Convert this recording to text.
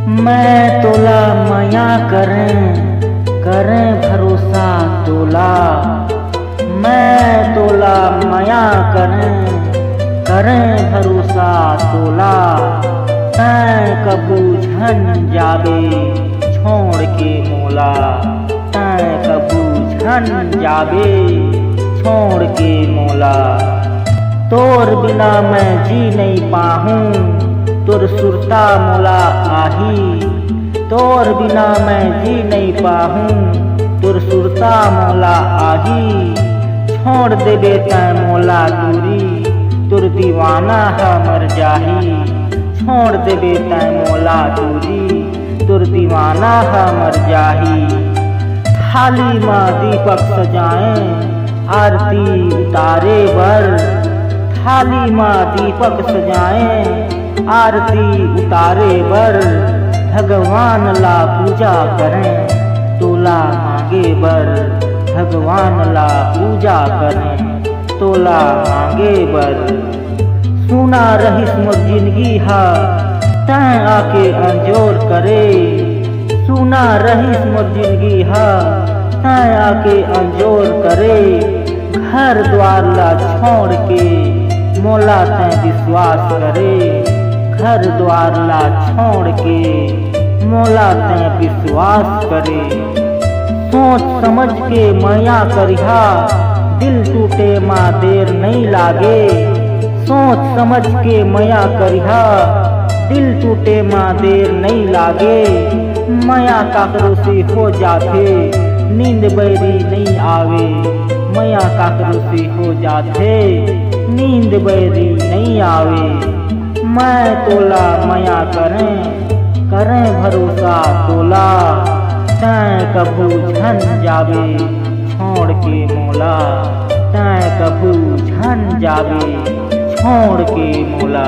मैं तोला माया करें भरोसा तोला। मैं तोला माया करें भरोसा तोला। तैं कबू झन जाबे छोड़ के मोला। तैं कबू झन जाबे छोड़ के मोला। तोर बिना मैं जी नहीं पाहूँ तुर सुरता मोला आही। तोर बिना मैं जी नहीं पाहूँ तुर सुरता मोला आही। छोड़ देबे तैं मोला दूरी तुर दीवाना हमर जाही। छोड़ देबे तैं मोला दूरी तुर दीवाना हमर जाही। थाली माँ दीपक सजाएं आरती उतारे बर। थाली माँ दीपक सजाएं आरती उतारे बर। भगवान ला पूजा करें तोला मांगे बर। भगवान ला पूजा करें तोला मांगे बर। सुना रहिस मोर जिंदगी हा तैं आके अंजोर करे। सुना रहिस मोर जिंदगी हा तैं आके अंजोर करे। घर द्वार ला छोड़ के मोला तैं विश्वास करे। घर द्वार ला छोड़ के मोला तैं विश्वास करे। सोच समझ के माया करिहा दिल टूटे माँ देर नहीं लागे। सोच समझ के माया करिहा दिल टूटे माँ देर नहीं लागे। माया काकरो से हो जाथे नींद बैरी नहीं आवे। माया काकरो से हो जाथे नींद बैरी नहीं आवे। मैं तोला माया करें भरोसा तोला। तैं कभू झन जाबे छोड़ के मोला। तैं कभू झन जाबे छोड़ के मोला।